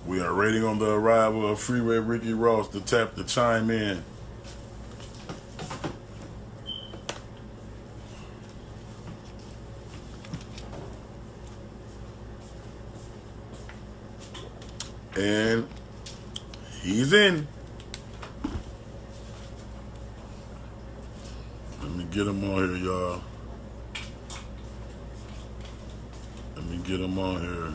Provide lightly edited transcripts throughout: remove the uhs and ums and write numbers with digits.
We are waiting on the arrival of Freeway Ricky Ross to chime in. And he's in. Let me get him on here, y'all. Let me get him on here.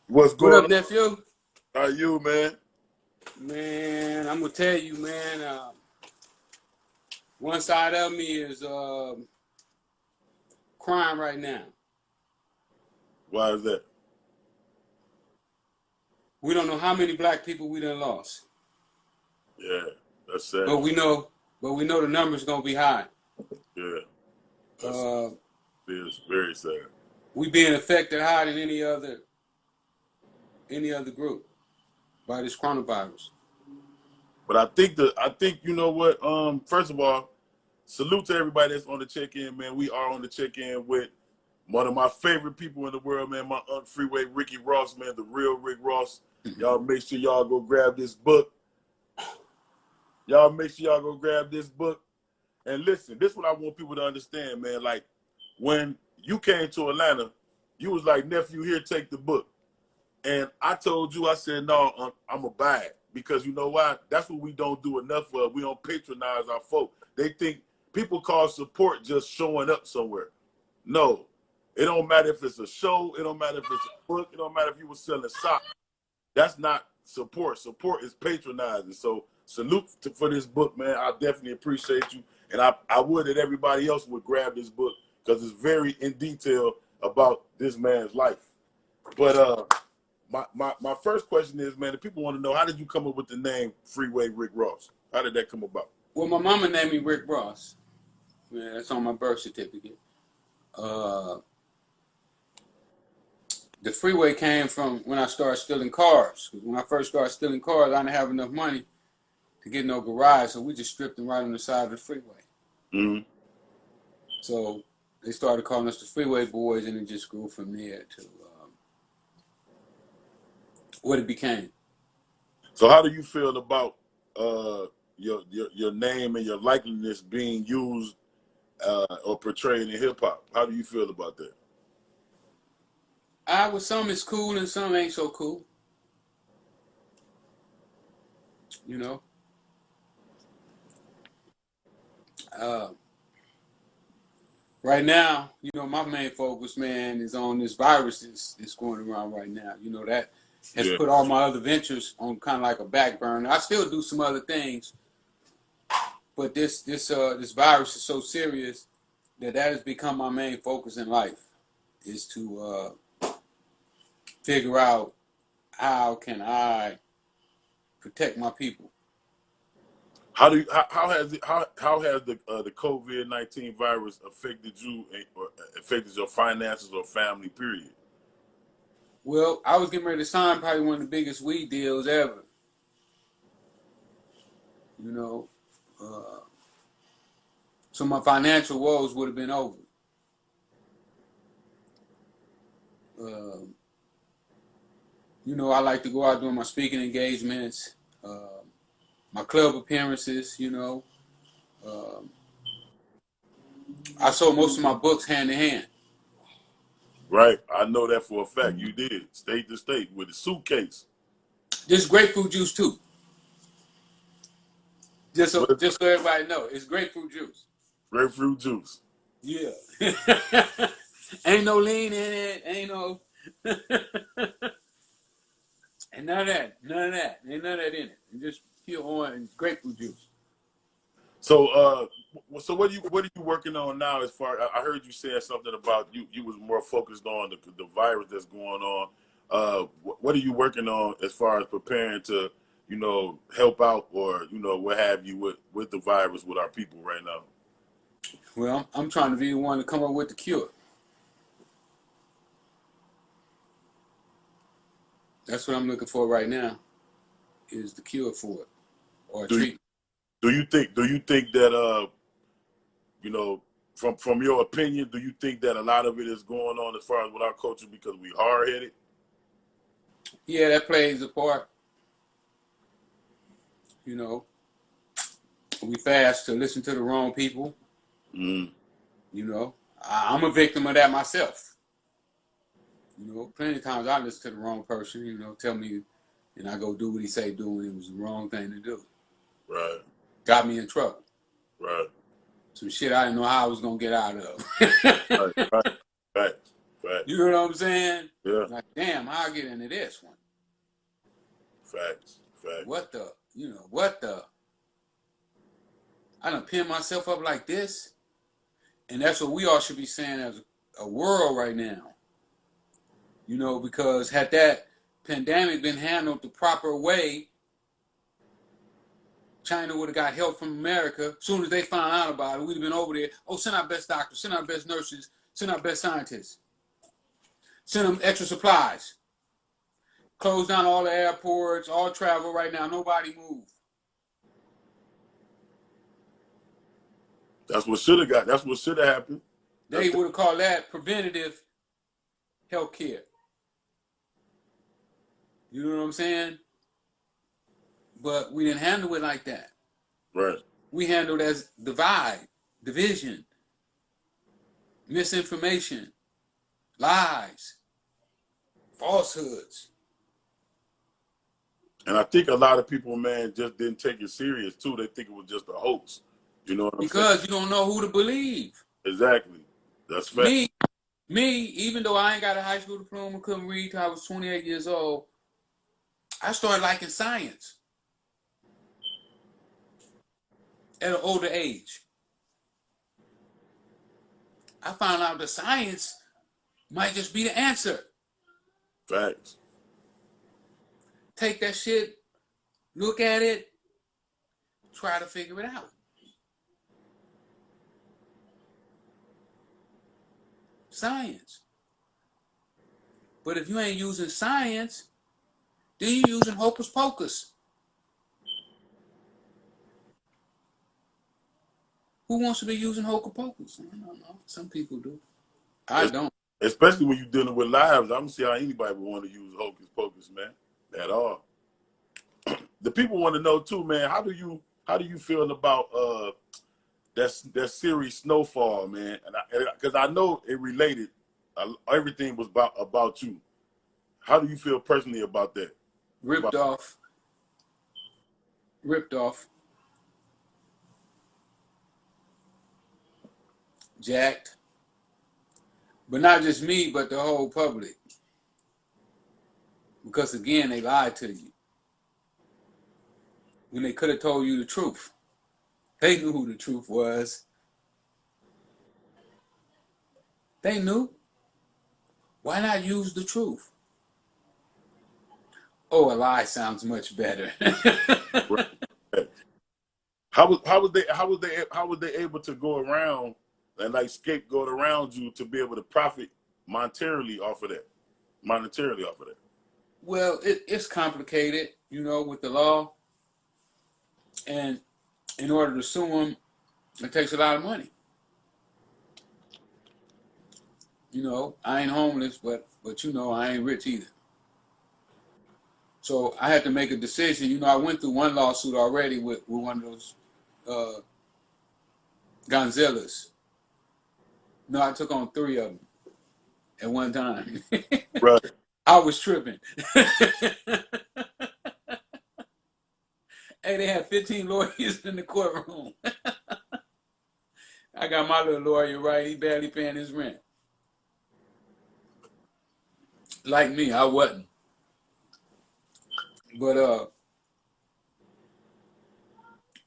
What's What going up, nephew? on? How you, man? Man, I'm gonna tell you, man. One side of me is crying right now. Why is that? We don't know how many black people we done lost, Yeah, that's sad. but we know the numbers gonna be high. Yeah, that's it's very sad. We being affected higher than any other group by this coronavirus. But I think you know what. First of all, salute to everybody that's on the check-in, man. We are on the check-in with one of my favorite people in the world, man. My Aunt Freeway, Ricky Ross, man, the real Rick Ross. Y'all make sure y'all go grab this book. Y'all make sure y'all go grab this book. And listen, this is what I want people to understand, man. Like, when you came to Atlanta, you was like, nephew, here, take the book. And I told you, I said, no, I'm going to buy it. Because you know why? That's what we don't do enough of. We don't patronize our folk. They think people call support just showing up somewhere. No. It don't matter if it's a show. It don't matter if it's a book. It don't matter if you were selling socks. That's not support. Support is patronizing. So salute for this book, man. I definitely appreciate you. And I would that everybody else would grab this book because it's very in detail about this man's life. But my first question is, man, if people want to know, how did you come up with the name Freeway Rick Ross? How did that come about? Well, my mama named me Rick Ross. Yeah, that's on my birth certificate. The freeway came from when I started stealing cars. When I first started stealing cars, I didn't have enough money to get no garage, so we just stripped them right on the side of the freeway. Mm-hmm. So they started calling us the Freeway Boys, and it just grew from there to what it became. So how do you feel about your name and your likeliness being used or portrayed in hip hop? How do you feel about that? With some it's cool and some ain't so cool. You know. Right now, you know, my main focus, man, is on this virus that's going around right now. You know, that has put all my other ventures on kind of like a back burner. I still do some other things, but this virus is so serious that has become my main focus in life, is to figure out how can I protect my people. How has the COVID-19 virus affected you or affected your finances or family? Period. Well, I was getting ready to sign probably one of the biggest weed deals ever. You know, so my financial woes would have been over. You know, I like to go out doing my speaking engagements, my club appearances, you know. I sold most of my books hand to hand. Right. I know that for a fact. You did. State to state with a suitcase. This grapefruit juice too. Just so everybody know, it's grapefruit juice. Grapefruit juice. Yeah. Ain't no lean in it. Ain't no and none of that. None of that. Ain't none of that in it. It's just pure orange grapefruit juice. So so what are you working on now? As far I heard you saying something about you was more focused on the virus that's going on. What are you working on as far as preparing to, you know, help out or, you know, what have you with the virus with our people right now? Well, I'm trying to be the one to come up with the cure. That's what I'm looking for right now, is the cure for it, or a treatment. Do you think that you know, from your opinion, do you think that a lot of it is going on as far as with our culture because we hard headed? Yeah, that plays a part. You know, we fast to listen to the wrong people. Mm. You know, I'm a victim of that myself. You know, plenty of times I listen to the wrong person. You know, tell me, and I go do what he say do, and it was the wrong thing to do. Right. Got me in trouble. Right. Some shit I didn't know how I was gonna get out of. Right. Right. Right. Right. You know what I'm saying? Yeah. Like, damn, how I get into this one? Facts. Facts. What the? You know, what the? I done pin myself up like this. And that's what we all should be saying as a world right now. You know, because had that pandemic been handled the proper way, China would have got help from America. As soon as they found out about it, we'd have been over there. Oh, send our best doctors, send our best nurses, send our best scientists. Send them extra supplies. Close down all the airports, all travel right now. Nobody move. That's what should have happened. They would have called that preventative health care. You know what I'm saying? But we didn't handle it like that. Right. We handled it as division, misinformation, lies, falsehoods. And I think a lot of people, man, just didn't take it serious too. They think it was just a hoax. You know what I'm saying? Because you don't know who to believe. Exactly. That's fact. Me, even though I ain't got a high school diploma, couldn't read till I was 28 years old, I started liking science at an older age. I found out that science might just be the answer. Facts. Take that shit, look at it, try to figure it out. Science. But if you ain't using science, then you're using hocus pocus. Who wants to be using hocus pocus? I don't know. Some people do. I don't. Especially when you're dealing with lives. I don't see how anybody would want to use hocus pocus, man, at all. The people want to know too, man. How do you feel about that series Snowfall, man? And because I know it related, everything was about you. How do you feel personally about that? Ripped off. Jacked. But not just me, but the whole public. Because again, they lied to you. When they could have told you the truth. They knew who the truth was. They knew. Why not use the truth? Oh, a lie sounds much better. How was they able to go around and like scapegoat around you to be able to profit monetarily off of that? Well, it's complicated, you know, with the law. And in order to sue them, it takes a lot of money. You know, I ain't homeless, but you know, I ain't rich either. So I had to make a decision. You know, I went through one lawsuit already with one of those Gonzillas. No, I took on 3 of them at one time. Right. I was tripping. Hey, they had 15 lawyers in the courtroom. I got my little lawyer right. He barely paying his rent. Like me, I wasn't. But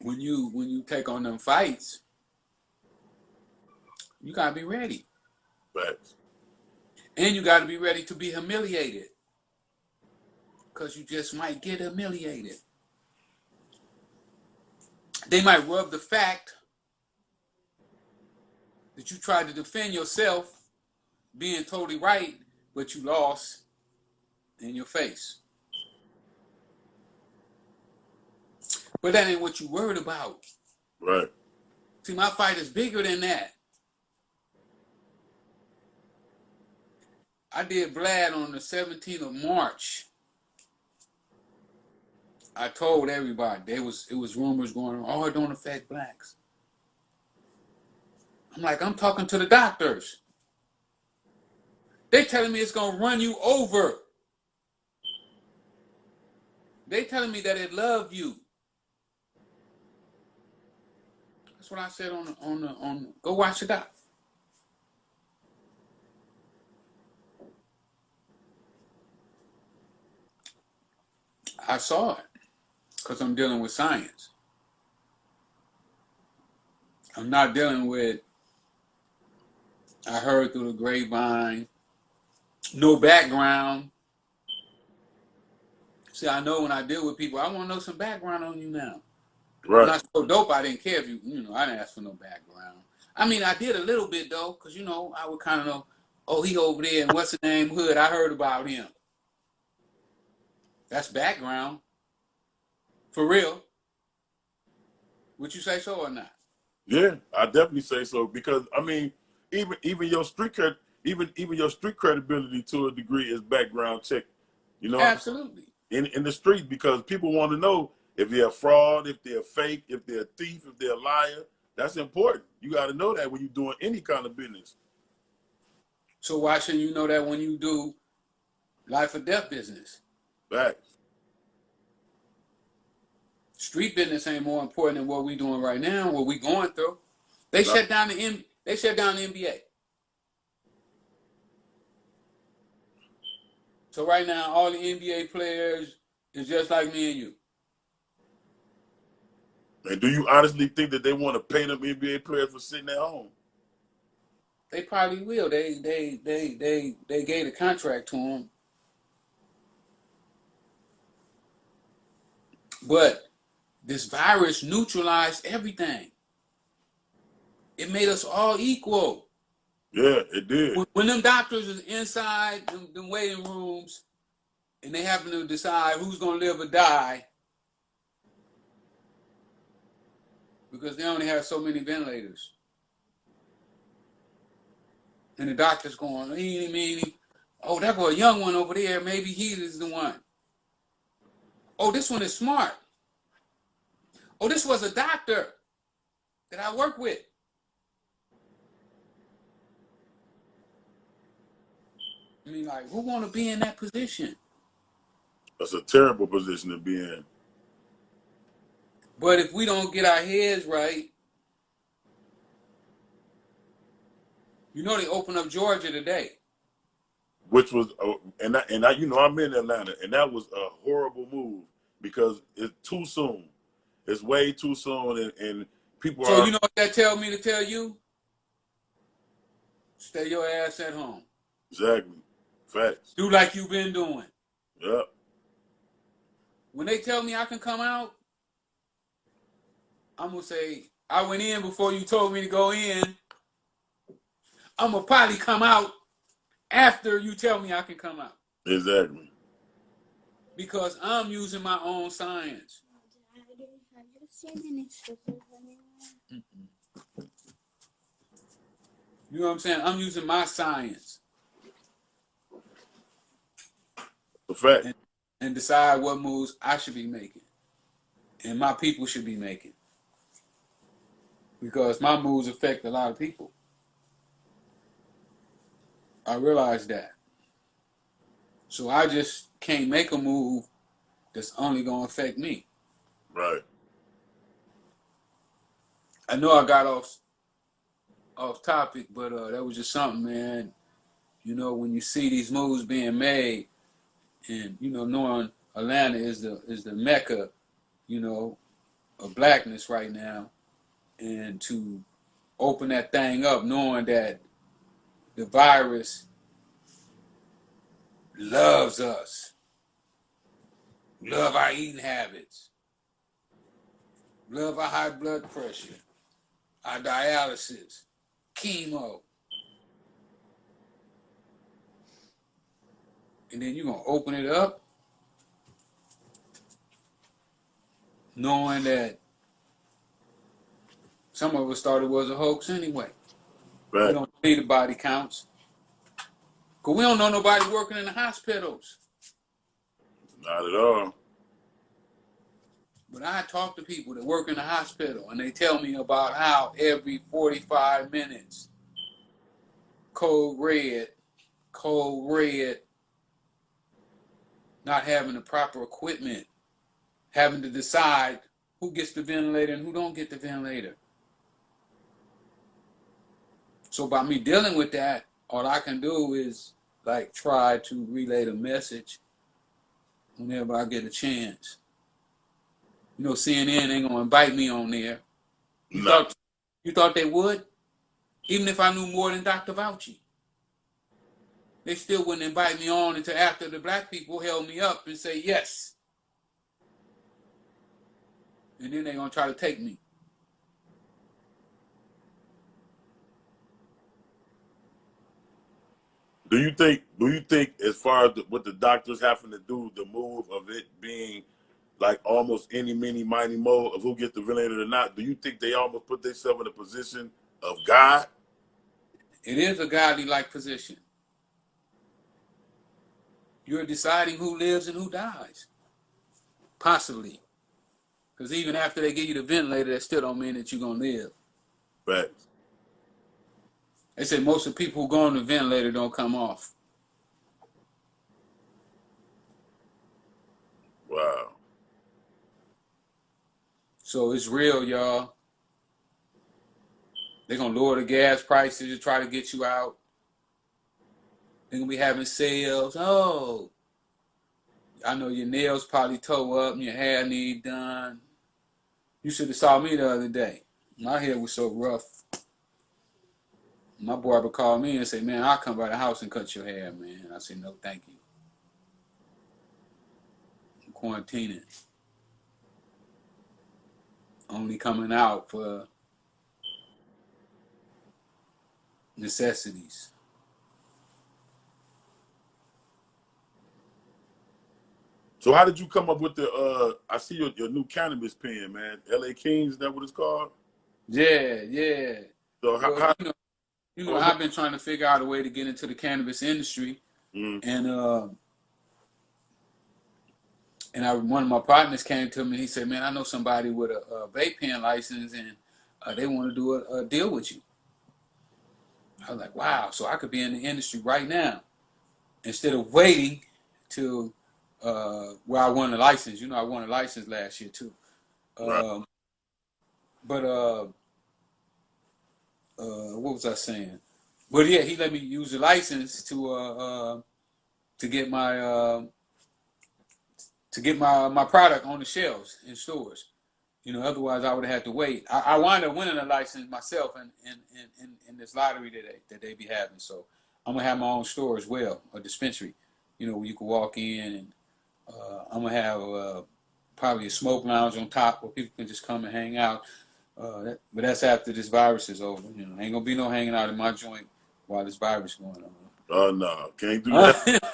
when you take on them fights, you gotta be ready. Right. And you gotta be ready to be humiliated. Because you just might get humiliated. They might rub the fact that you tried to defend yourself being totally right, but you lost in your face. But that ain't what you worried about. Right. See, my fight is bigger than that. I did Vlad on the 17th of March. I told everybody it was rumors going on. Oh, it don't affect blacks. I'm like, I'm talking to the doctors. They telling me it's gonna run you over. They telling me that it love you. That's what I said on the go watch the doc. I saw it because I'm dealing with science. I'm not dealing with I heard through the grapevine, no background. See, I know when I deal with people, I want to know some background on you now. Right. When I spoke dope, I didn't care if I didn't ask for no background. I mean, I did a little bit though, because I would kind of know, oh, he over there and what's the name hood. I heard about him. That's background. For real. Would you say so or not? Yeah, I definitely say so because I mean, even your street even your street credibility to a degree is background check. Absolutely. In the street because people want to know if they're a fraud, if they're fake, if they're a thief, if they're a liar. That's important. You got to know that when you're doing any kind of business. So why shouldn't you know that when you do life or death business? Facts. Street business ain't more important than what we doing right now, what we going through. They shut down the NBA. So right now, all the NBA players is just like me and you. And do you honestly think that they want to pay them NBA players for sitting at home? They probably will. They gave a contract to them. But this virus neutralized everything. It made us all equal. Yeah, it did. When them doctors is inside them waiting rooms and they having to decide who's going to live or die because they only have so many ventilators. And the doctor's going, eeny, meeny. Oh, that go a young one over there. Maybe he is the one. Oh, this one is smart. Oh, this was a doctor that I work with. I mean, like, who want to be in that position? That's a terrible position to be in. But if we don't get our heads right, they open up Georgia today. Which was, I'm in Atlanta, and that was a horrible move because it's too soon. It's way too soon, and people So are. you know what that tell me to tell you? Stay your ass at home. Exactly. Facts. Do like you've been doing. Yep. When they tell me I can come out, I'm going to say, I went in before you told me to go in. I'm going to probably come out after you tell me I can come out. Exactly. Because I'm using my own science. You know what I'm saying? I'm using my science. The fact. And decide what moves I should be making. And my people should be making. Because my moves affect a lot of people. I realize that. So I just can't make a move that's only going to affect me. Right. I know I got off topic, but that was just something, man. When you see these moves being made and, knowing Atlanta is the mecca, of blackness right now, and to open that thing up knowing that the virus loves us, love our eating habits, love our high blood pressure, our dialysis, chemo. And then you're going to open it up. knowing that some of us thought it was a hoax anyway. Right. We don't need the body counts. Because we don't know nobody working in the hospitals. Not at all. But I talk to people that work in the hospital, and they tell me about how every 45 minutes, code red, not having the proper equipment, having to decide who gets the ventilator and who don't get the ventilator. So by me dealing with that, all I can do is like try to relay the message whenever I get a chance. You know, CNN ain't gonna invite me on there. You thought they would? Even if I knew more than Dr. Fauci. They still wouldn't invite me on until after the black people held me up and say yes. And then they're gonna try to take me. Do you think as far as what the doctors having to do, the move of it being like almost any, mini, mighty mo of who gets the ventilator or not, do you think they almost put themselves in a position of God? It is a godly-like position. You're deciding who lives and who dies. Possibly. Because even after they give you the ventilator, that still don't mean that you're going to live. Facts. They say most of the people who go on the ventilator don't come off. Wow. So it's real, y'all. They're going to lower the gas prices to try to get you out. They're going to be having sales. Oh, I know your nails probably toe up and your hair need done. You should have saw me the other day. My hair was so rough. My barber called me and said, man, I'll come by the house and cut your hair, man. I said, no, thank you. I'm quarantining. Only coming out for necessities. So how did you come up with the I see your new cannabis pen, man. LA Kings, is that what it's called? Yeah. So Well, how you know, I've been trying to figure out a way to get into the cannabis industry. And one of my partners came to me and he said, man, I know somebody with a vape pen license and they want to do a deal with you. I was like, wow, so I could be in the industry right now instead of waiting till where I won a license. You know, I won a license last year too. right. What was I saying? But yeah, he let me use the license to get my my product on the shelves in stores. You know, otherwise I would have had to wait. I wound up winning a license myself in this lottery that they be having. So I'm gonna have my own store as well, a dispensary. You know, where you can walk in and I'm gonna have probably a smoke lounge on top where people can just come and hang out. But that's after this virus is over. You know, ain't gonna be no hanging out in my joint while this virus is going on. Oh no, can't do that.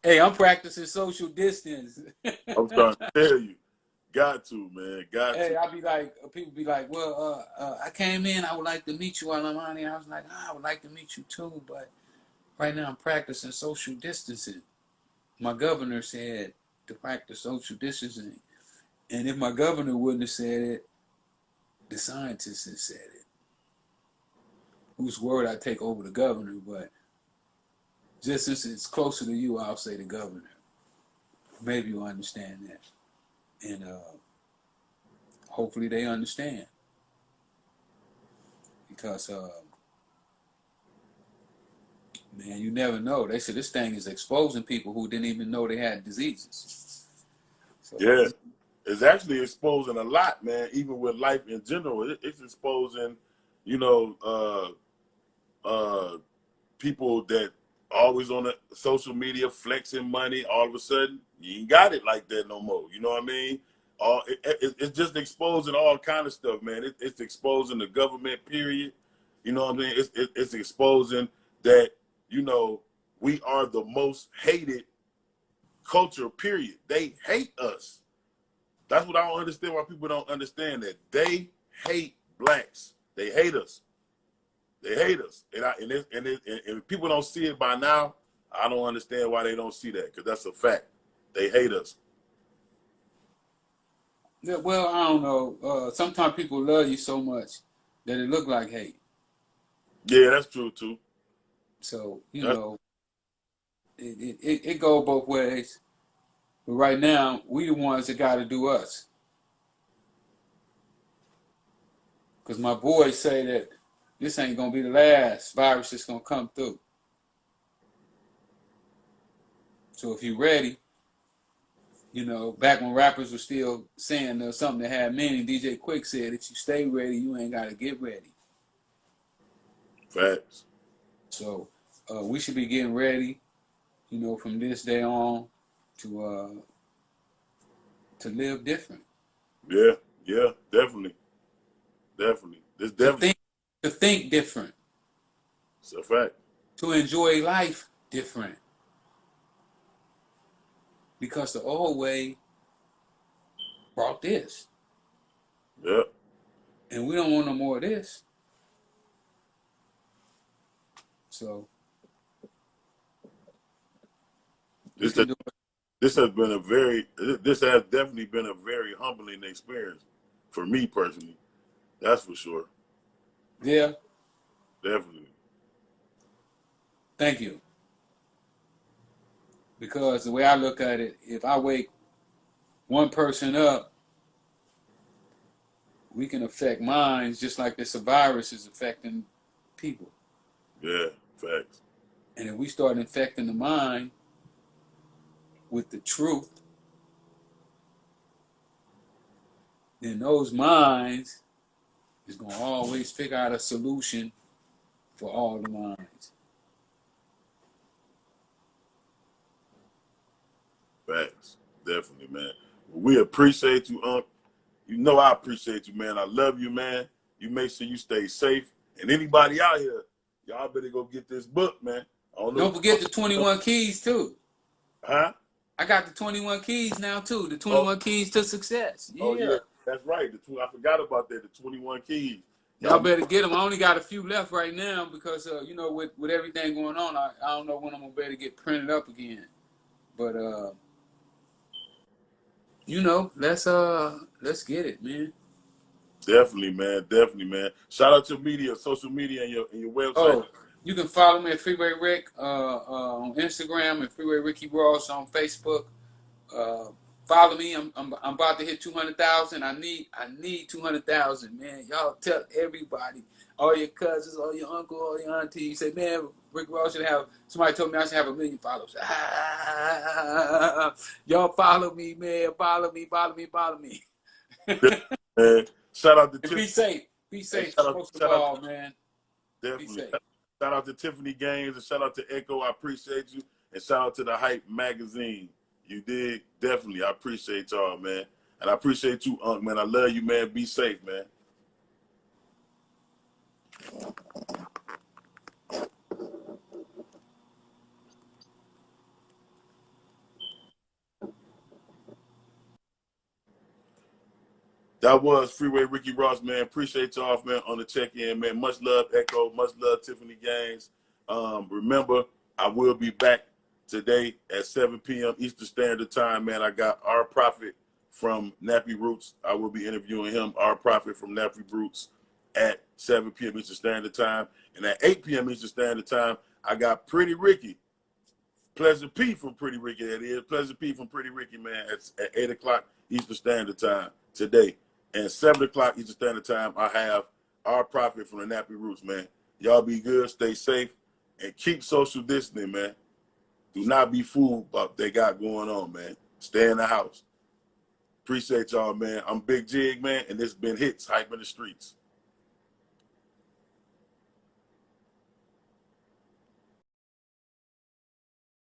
Hey, I'm practicing social distance. I'm trying to tell you. Got to, man. Got Hey, to. I be like, people be like, well, I came in, I would like to meet you while I'm on here. I was like, I would like to meet you too, but right now I'm practicing social distancing. My governor said to practice social distancing. And if my governor wouldn't have said it, the scientists have said it. Whose word I take over the governor, but just since it's closer to you, I'll say the governor. Maybe you'll understand that. And hopefully they understand. Because, man, you never know. They said this thing is exposing people who didn't even know they had diseases. So, Yeah. It's actually exposing a lot, man, even with life in general. It's exposing, you know, people that always on the social media flexing money, all of a sudden, you ain't got it like that no more. You know what I mean? It's just exposing all kind of stuff, man. It's exposing the government, period. You know what I mean? It's exposing that, you know, we are the most hated culture, period. They hate us. That's what I don't understand. Why people don't understand that they hate blacks. They hate us. They hate us. And if people don't see it by now, I don't understand why they don't see that, because that's a fact. They hate us. Yeah, well, I don't know. Sometimes people love you so much that it look like hate. Yeah, that's true too. So you know, it go both ways. But right now, we the ones that got to do us. Because my boys say that this ain't gonna be the last virus that's gonna come through. So if you're ready, you know, back when rappers were still saying there was something that had meaning, DJ Quick said, if you stay ready, you ain't gotta get ready. Facts. So we should be getting ready, you know, from this day on to live different. Yeah, definitely. This definitely. To think different. It's a fact. To enjoy life different. Because the old way brought this. Yeah. And we don't want no more of this. So This has definitely been a very humbling experience for me personally. That's for sure. Yeah. Definitely. Thank you. Because the way I look at it, if I wake one person up, we can affect minds just like this virus is affecting people. Yeah, facts. And if we start infecting the mind with the truth, then those minds is going to always figure out a solution for all the minds. Facts. Definitely, man. We appreciate you, Unc. You know I appreciate you, man. I love you, man. You make sure you stay safe. And anybody out here, y'all better go get this book, man. Don't forget the 21 keys, too. Huh? I got the 21 keys now, too. The 21 keys to success. Yeah. Oh, yeah. That's right. I forgot about that. The 21 keys. Y'all better get them. I only got a few left right now because, you know, with everything going on, I don't know when I'm going to be able to get printed up again. But, you know, let's get it, man. Definitely, man. Definitely, man. Shout out to media, social media, and your website. Oh, you can follow me at Freeway Rick on Instagram and Freeway Ricky Ross on Facebook. Follow me. I'm about to hit 200,000. I need 200,000, man. Y'all tell everybody, all your cousins, all your uncle, all your auntie. You say, man, Rick Ross should have. Somebody told me I should have 1 million followers. Y'all follow me, man. Follow me. Man, shout out to Tiffany. Be safe. Be safe. Most of all, man. Definitely. Shout out to Tiffany Gaines and shout out to Echo. I appreciate you. And shout out to the Hype Magazine. You did. Definitely. I appreciate y'all, man. And I appreciate you, Unc, man. I love you, man. Be safe, man. That was Freeway Ricky Ross, man. Appreciate y'all, man, on the check-in, man. Much love, Echo. Much love, Tiffany Gaines. Remember, I will be back today at 7 p.m. Eastern Standard Time, man. I got our prophet from Nappy Roots. I will be interviewing him, our prophet from Nappy Roots, at 7 p.m. Eastern Standard Time. And at 8 p.m. Eastern Standard Time, I got Pretty Ricky, Pleasant P from Pretty Ricky, that is. Pleasant P from Pretty Ricky, man, at 8 o'clock Eastern Standard Time today. And 7 o'clock Eastern Standard Time, I have our prophet from the Nappy Roots, man. Y'all be good, stay safe, and keep social distancing, man. Do not be fooled by what they got going on, man. Stay in the house. Appreciate y'all, man. I'm Big Jigg, man, and this has been Hits Hype in the Streets.